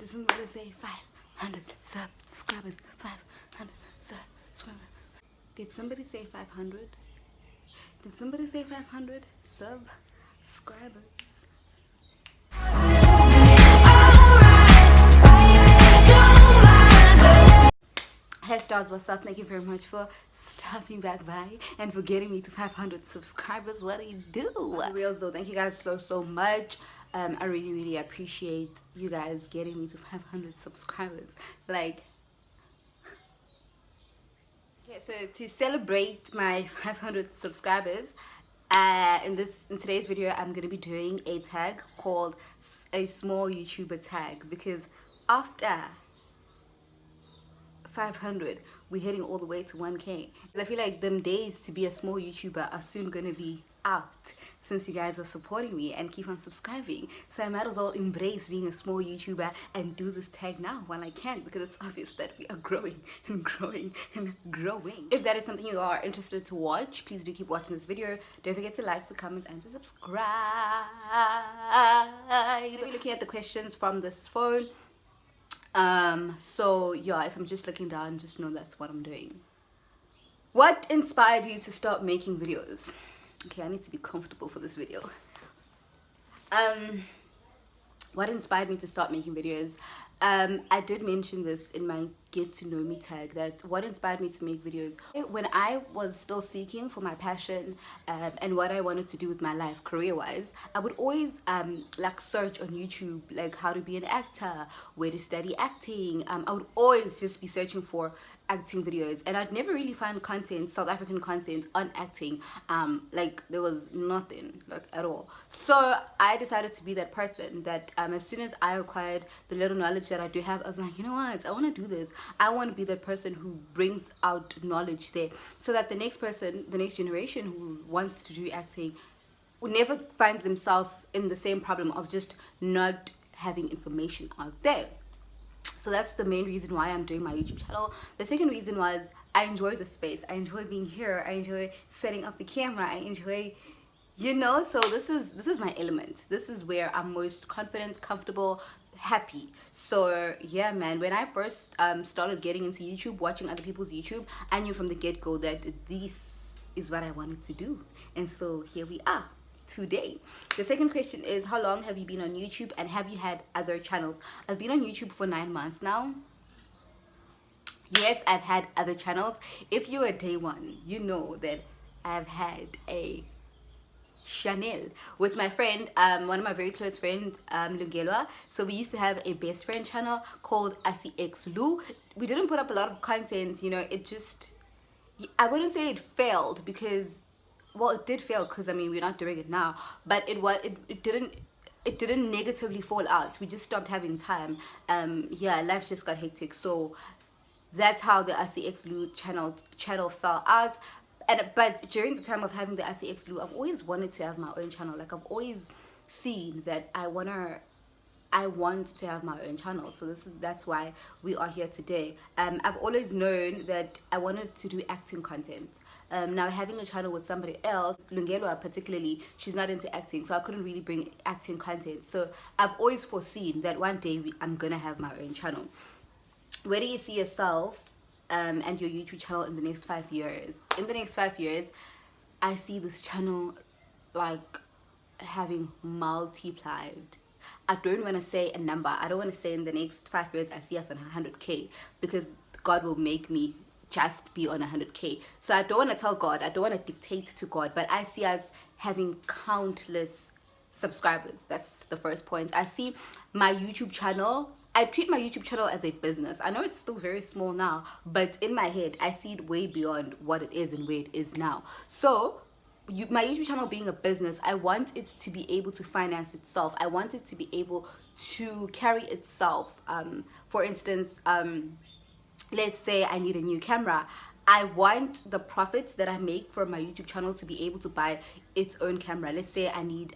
Did somebody say 500 subscribers? 500 subscribers. Did somebody say 500? Did somebody say 500 subscribers? Hey stars, what's up? Thank you very much for stopping back by and for getting me to 500 subscribers. What do you do? Real though, thank you guys so much. I really appreciate you guys getting me to 500 subscribers. Like, okay, so to celebrate my 500 subscribers, in today's video, I'm gonna be doing a tag called a small YouTuber tag, because after 500 we're heading all the way to 1K. I feel like them days to be a small YouTuber are soon gonna be out, since you guys are supporting me and keep on subscribing. So I might as well embrace being a small YouTuber and do this tag now while I can, because it's obvious that we are growing and growing and growing. If that is something you are interested to watch, please do keep watching this video. Don't forget to like, to comment, and to subscribe. I'm gonna be looking at the questions from this phone. So yeah, if I'm just looking down, just know that's what I'm doing. What inspired you to start making videos? Okay, I need to be comfortable for this video. What inspired me to start making videos? I did mention this in my get to know me tag, that what inspired me to make videos when I was still seeking for my passion and what I wanted to do with my life career wise. I would always like search on YouTube like how to be an actor, where to study acting. I would always just be searching for acting videos, and I'd never really find content, South African content on acting. Like there was nothing, like at all. So I decided to be that person that as soon as I acquired the little knowledge that I do have, I was like, you know what, I want to do this. I want to be the person who brings out knowledge there, so that the next person, the next generation who wants to do acting, who never finds themselves in the same problem of just not having information out there. So that's the main reason why I'm doing my YouTube channel. The second reason was I enjoy the space. I enjoy being here. I enjoy setting up the camera. I enjoy, you know, so this is my element. This is where I'm most confident, comfortable, happy. So yeah, man, when I first started getting into YouTube, watching other people's YouTube, I knew from the get-go that this is what I wanted to do. And so here we are today. The second question is, how long have you been on YouTube, and have you had other channels? I've been on YouTube for 9 months now. Yes, I've had other channels. If you're a day one, you know that I've had a Chanel with my friend, one of my very close friends, Lungelwa. So we used to have a best friend channel called asiphest.ntuli. We didn't put up a lot of content, you know. It just, I wouldn't say it failed, because, well, it did fail, because I mean we're not doing it now, but it didn't negatively fall out. We just stopped having time. Yeah, life just got hectic. So that's how the asiphest.ntuli channel fell out. But during the time of having the asiphest.ntuli, I've always wanted to have my own channel. Like, I've always seen that I want to have my own channel. So that's why we are here today. I've always known that I wanted to do acting content. Now, having a channel with somebody else, Lungelwa particularly, she's not into acting, so I couldn't really bring acting content. So I've always foreseen that one day I'm gonna have my own channel. Where do you see yourself and your YouTube channel in the next 5 years? In the next 5 years, I see this channel like having multiplied. I don't want to say a number. I don't want to say in the next 5 years I see us on 100K, because God will make me just be on 100K. So I don't want to tell God, I don't want to dictate to God, but I see us having countless subscribers. That's the first point. I see my YouTube channel, I treat my YouTube channel as a business. I know it's still very small now, but in my head I see it way beyond what it is and where it is now. So my YouTube channel being a business, I want it to be able to finance itself. I want it to be able to carry itself. For instance, let's say I need a new camera. I want the profits that I make from my YouTube channel to be able to buy its own camera. Let's say I need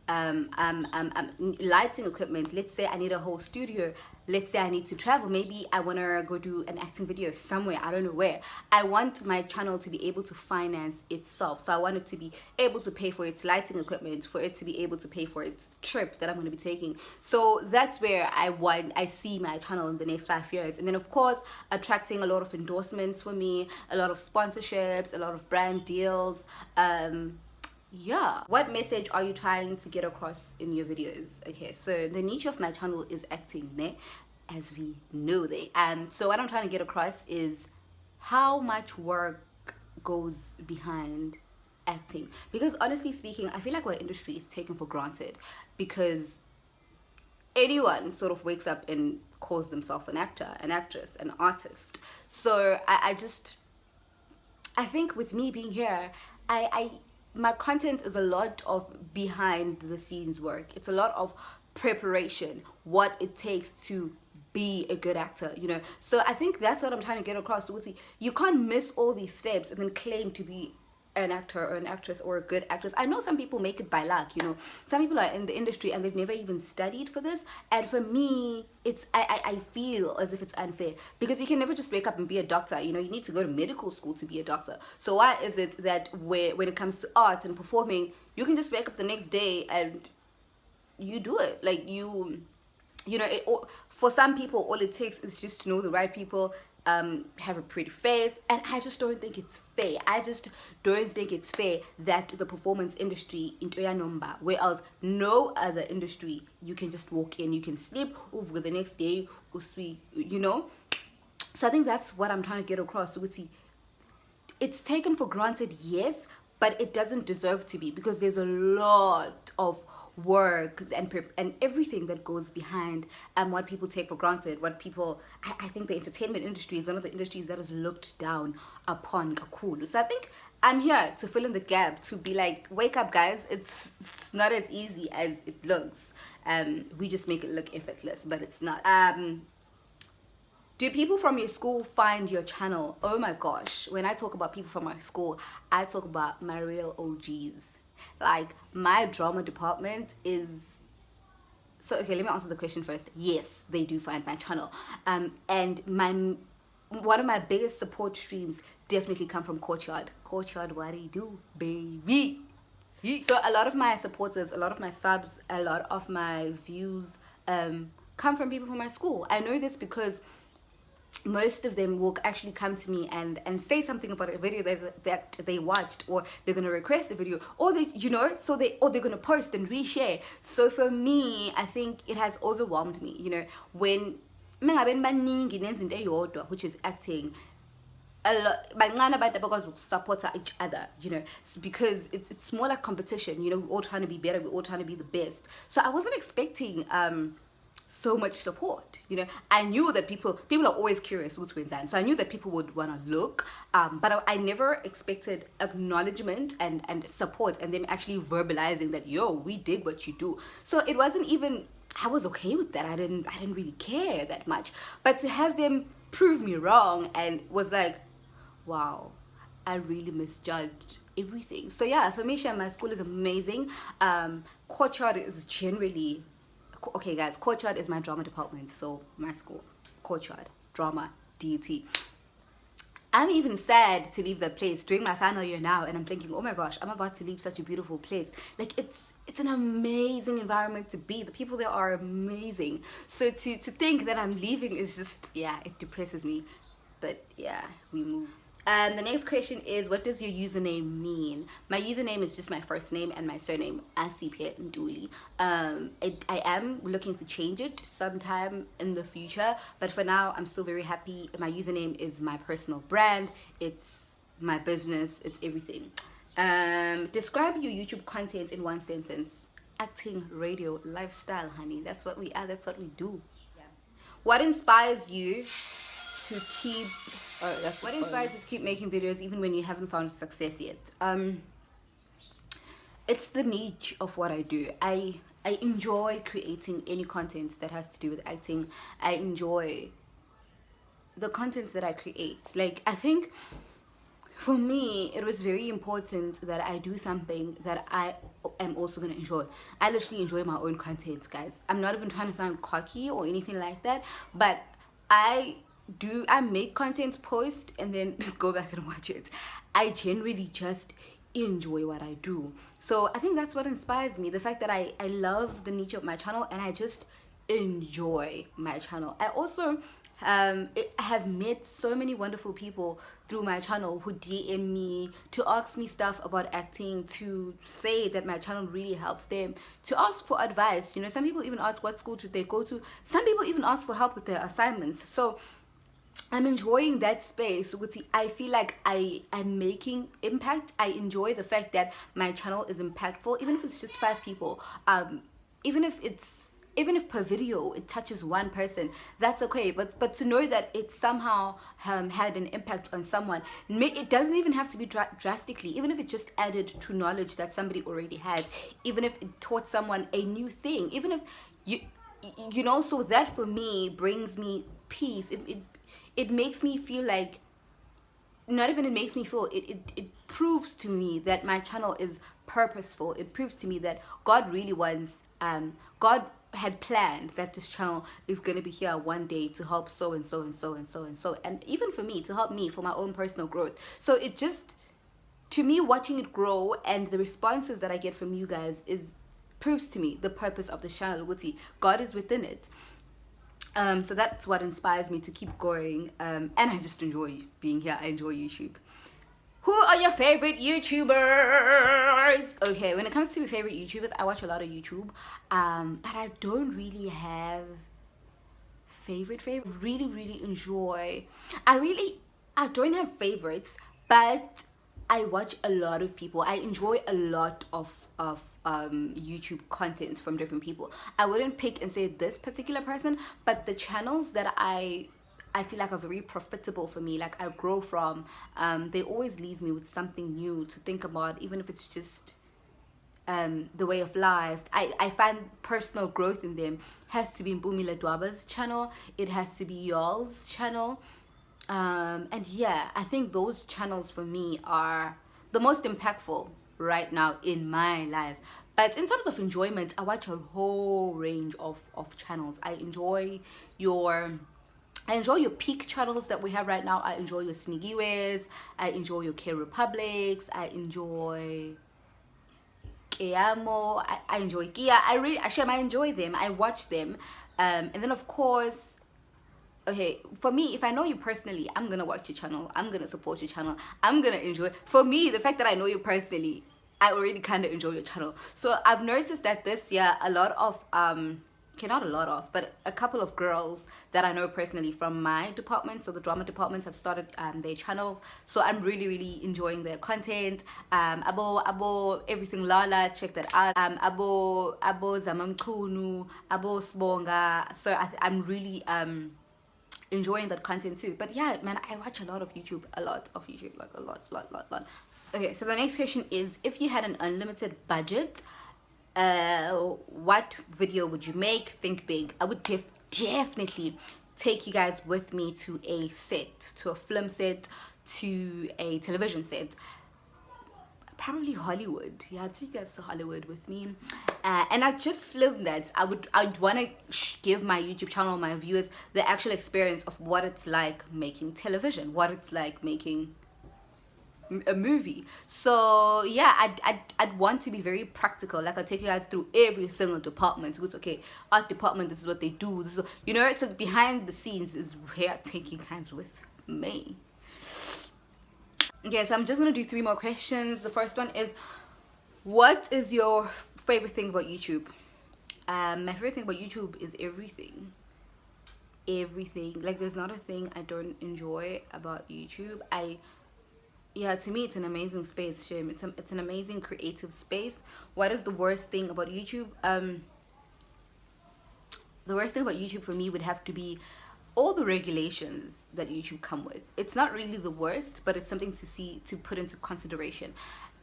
lighting equipment. Let's say I need a whole studio. Let's say I need to travel. Maybe I want to go do an acting video somewhere. I don't know where. I want my channel to be able to finance itself. So I want it to be able to pay for its lighting equipment, for it to be able to pay for its trip that I'm going to be taking. So that's where I see my channel in the next 5 years. And then of course, attracting a lot of endorsements for me, a lot of sponsorships, a lot of brand deals. Yeah, what message are you trying to get across in your videos? Okay, so the niche of my channel is acting, ne? As we know that. So what I'm trying to get across is how much work goes behind acting, because honestly speaking, I feel like our industry is taken for granted, because anyone sort of wakes up and calls themselves an actor, an actress, an artist. So I think with me being here, my content is a lot of behind the scenes work. It's a lot of preparation, what it takes to be a good actor, you know. So I think that's what I'm trying to get across. You can't miss all these steps and then claim to be an actor or an actress or a good actress. I know some people make it by luck, you know. Some people are in the industry and they've never even studied for this. And for me, it's I feel as if it's unfair, because you can never just wake up and be a doctor. You know, you need to go to medical school to be a doctor. So why is it that when it comes to art and performing, you can just wake up the next day and you do it? Like you know, for some people, all it takes is just to know the right people, have a pretty face. And I just don't think it's fair. I just don't think it's fair that the performance industry in number, whereas no other industry, you can just walk in, you can sleep over the next day, you know. So I think that's what I'm trying to get across. It's taken for granted, yes, but it doesn't deserve to be, because there's a lot of work and everything that goes behind what people take for granted. I think the entertainment industry is one of the industries that is looked down upon kakulu. So I think I'm here to fill in the gap, to be like, wake up guys, it's not as easy as it looks. We just make it look effortless, but it's not. Do people from your school find your channel? Oh my gosh, when I talk about people from my school, I talk about my real OGs. Like, my drama department is... So, okay, let me answer the question first. Yes, they do find my channel. And one of my biggest support streams definitely come from Courtyard. Courtyard, what do you do, baby? So a lot of my supporters, a lot of my subs, a lot of my views come from people from my school. I know this because most of them will actually come to me and say something about a video that they watched, or they're going to request a video, or they're going to post and reshare. So for me, I think it has overwhelmed me, you know, when which is acting. A lot support each other, you know, because it's more like competition, you know. We're all trying to be better, we're all trying to be the best. So I wasn't expecting so much support, you know. I knew that people are always curious what's wins, and so I knew that people would want to look, but I never expected acknowledgement and support, and them actually verbalizing that, yo, we dig what you do. So it wasn't even, I was okay with that. I didn't really care that much, but to have them prove me wrong and was like, wow, I really misjudged everything. So yeah, for me, my school is amazing. Courtyard is generally... Okay guys, Courtyard is my drama department, so my school, Courtyard, drama, DUT. I'm even sad to leave that place during my final year now, and I'm thinking, oh my gosh, I'm about to leave such a beautiful place. Like, it's an amazing environment to be. The people there are amazing. So to think that I'm leaving is just, yeah, it depresses me. But yeah, we move. The next question is, what does your username mean? My username is just my first name and my surname, asiphest.ntuli. I am looking to change it sometime in the future, but for now, I'm still very happy. My username is my personal brand. It's my business. It's everything. Describe your YouTube content in one sentence. Acting, radio, lifestyle, honey. That's what we are. That's what we do. Yeah. What inspires you to keep... what inspires you to keep making videos even when you haven't found success yet? It's the niche of what I do. I enjoy creating any content that has to do with acting. I enjoy the contents that I create. Like, I think for me, it was very important that I do something that I am also going to enjoy. I literally enjoy my own content, guys. I'm not even trying to sound cocky or anything like that, but I make content, post, and then go back and watch it. I generally just enjoy what I do. So I think that's what inspires me, the fact that I love the niche of my channel and I just enjoy my channel. I also I have met so many wonderful people through my channel who DM me to ask me stuff about acting, to say that my channel really helps them, to ask for advice. You know, some people even ask what school should they go to. Some people even ask for help with their assignments. So I'm enjoying that space. I feel like I'm making impact. I enjoy the fact that my channel is impactful, even if it's just 5 people. Even if per video it touches 1 person, that's okay. But to know that it somehow had an impact on someone, it doesn't even have to be drastically. Even if it just added to knowledge that somebody already has, even if it taught someone a new thing, even if you know, so that for me brings me peace. It makes me feel like, not even it makes me feel, it proves to me that my channel is purposeful. It proves to me that God really wants, God had planned that this channel is going to be here one day to help so and so and so and so and so, and even for me, to help me for my own personal growth. So it just, to me, watching it grow and the responses that I get from you guys proves to me the purpose of the channel. God is within it. So that's what inspires me to keep going, and I just enjoy being here. I enjoy YouTube. Who are your favorite YouTubers? Okay, when it comes to my favorite YouTubers, I watch a lot of YouTube, but I don't really have favorite. Really enjoy. I don't have favorites, but I watch a lot of people. I enjoy a lot of YouTube content from different people. I wouldn't pick and say this particular person, but the channels that I feel like are very profitable for me, like I grow from, they always leave me with something new to think about, even if it's just the way of life. I find personal growth in them. Has to be Mpumi Ledwaba's channel, it has to be yourl's channel, and yeah, I think those channels for me are the most impactful right now in my life. But in terms of enjoyment, I watch a whole range of channels. I enjoy your peak channels that we have right now. I enjoy your Sneakiways, I enjoy your K Republics, I enjoy Keamo, I enjoy Kia. I enjoy them, I watch them, and then of course, okay, for me, if I know you personally, I'm gonna watch your channel, I'm gonna support your channel, I'm gonna enjoy. For me, the fact that I know you personally, I already kind of enjoy your channel. So I've noticed that this year, a lot of okay, not a lot of, but a couple of girls that I know personally from my department, so the drama department, have started their channels. So I'm really enjoying their content. Abo everything Lala, check that out. Abo Zamamkunu, Abo Sbonga. So I'm really enjoying that content too. But yeah, man, I watch a lot of YouTube, like a lot. Okay, so the next question is, if you had an unlimited budget, what video would you make? Think big. I would definitely take you guys with me to a set, to a film set, to a television set. Probably Hollywood. Yeah, I'd take you guys to Hollywood with me, and I'd just film that. I'd want to give my YouTube channel, my viewers, the actual experience of what it's like making television, what it's like making a movie. So yeah, I'd want to be very practical. Like, I'll take you guys through every single department. It's okay, art department, this is what they do, this is what, you know, it's like behind the scenes is where I'm taking hands with me. Okay, so I'm just gonna do 3 more questions. The first one is, what is your favorite thing about YouTube? My favorite thing about YouTube is everything. Like, there's not a thing I don't enjoy about YouTube. Yeah, to me, it's an amazing space, Shim. It's an amazing creative space. What is the worst thing about YouTube? The worst thing about YouTube for me would have to be all the regulations that YouTube come with. It's not really the worst, but it's something to put into consideration.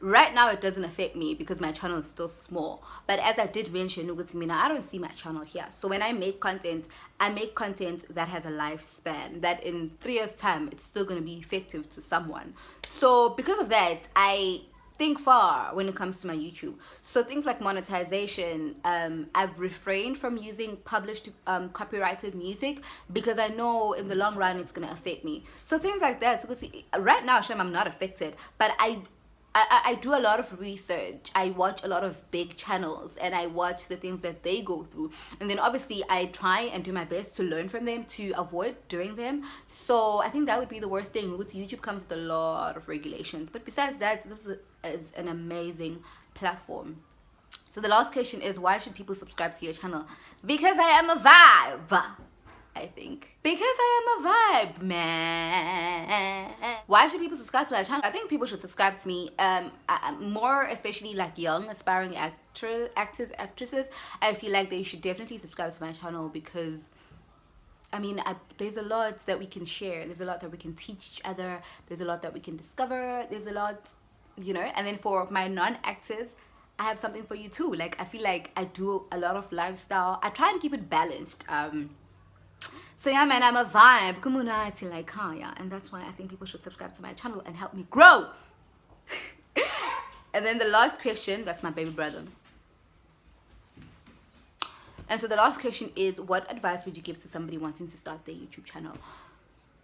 right now it doesn't affect me because my channel is still small. But as I did mention with me, now I don't see my channel here. So when I make content that has a lifespan, that in 3 years time it's still going to be effective to someone. So because of that, I think far when it comes to my YouTube. So things like monetization, I've refrained from using published copyrighted music because I know in the long run it's going to affect me. So things like that. So see, right now Shem, I'm not affected, but I do a lot of research. I watch a lot of big channels and I watch the things that they go through, and then obviously I try and do my best to learn from them to avoid doing them. So I think that would be the worst thing. With YouTube comes with a lot of regulations, but besides that, this is an amazing platform. So the last question is, why should people subscribe to your channel? Because I am a vibe, I think. Because I am a vibe, man. Why should people subscribe to my channel? I think people should subscribe to me, more especially like young aspiring actors, actresses. I feel like they should definitely subscribe to my channel because I mean, there's a lot that we can share. There's a lot that we can teach each other. There's a lot that we can discover. There's a lot, you know. And then for my non-actors, I have something for you too. Like, I feel like I do a lot of lifestyle. I try and keep it balanced. So yeah, man, I'm a vibe. Community, like, yeah. And that's why I think people should subscribe to my channel and help me grow. And then the last question, that's my baby brother. And so the last question is, what advice would you give to somebody wanting to start their YouTube channel?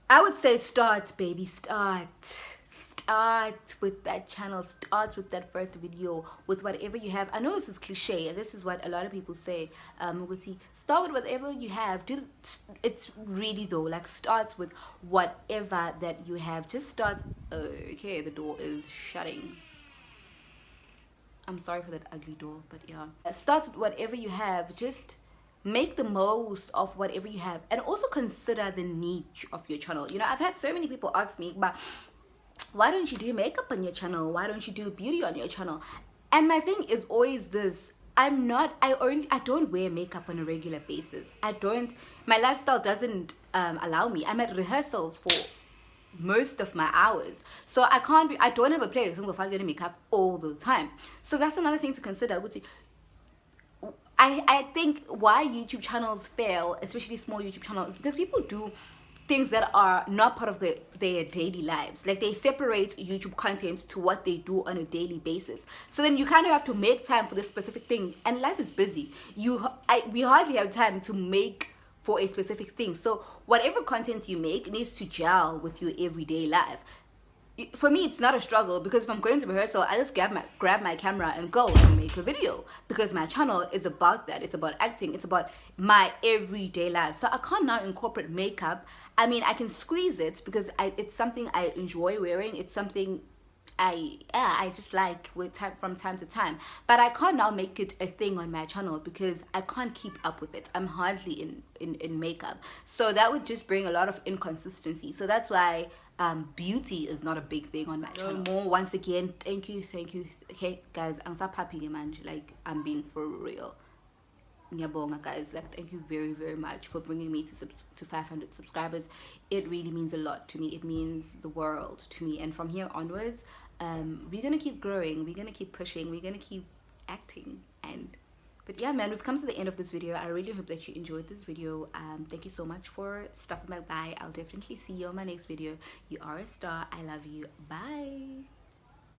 I would say start, baby, start. Start with that channel. Start with that first video, with whatever you have. I know this is cliche, and this is what a lot of people say. Start with whatever you have. It's really though, like, start with whatever that you have. Just start. Okay, the door is shutting. I'm sorry for that ugly door, but yeah. Start with whatever you have. Just make the most of whatever you have, and also consider the niche of your channel. You know, I've had so many people ask me, but why don't you do makeup on your channel? Why don't you do beauty on your channel? And my thing is always this: I don't wear makeup on a regular basis. My lifestyle doesn't allow me. I'm at rehearsals for most of my hours, so I don't have a place of getting makeup all the time. So that's another thing to consider. I think why YouTube channels fail, especially small YouTube channels, is because people do things that are not part of their daily lives. Like, they separate YouTube content to what they do on a daily basis. So then you kind of have to make time for this specific thing, and life is busy. We hardly have time to make for a specific thing. So whatever content you make needs to gel with your everyday life. For me, it's not a struggle, because if I'm going to rehearsal, I just grab my camera and go and make a video, because my channel is about that. It's about acting. It's about my everyday life. So I can't now incorporate makeup. I mean, I can squeeze it because it's something I enjoy wearing. It's something I just like from time to time, but I can't now make it a thing on my channel because I can't keep up with it. I'm hardly in makeup, so that would just bring a lot of inconsistency. So that's why beauty is not a big thing on my channel. More, once again, thank you. Okay guys, I'm so happy, man. Like, I'm being for real. Ngiyabonga, guys. Like, thank you very, very much for bringing me to 500 subscribers. It really means a lot to me. It means the world to me. And from here onwards, we're gonna keep growing. We're gonna keep pushing. We're gonna keep acting. But yeah, man, we've come to the end of this video. I really hope that you enjoyed this video. Thank you so much for stopping by. I'll definitely see you on my next video. You are a star. I love you. Bye.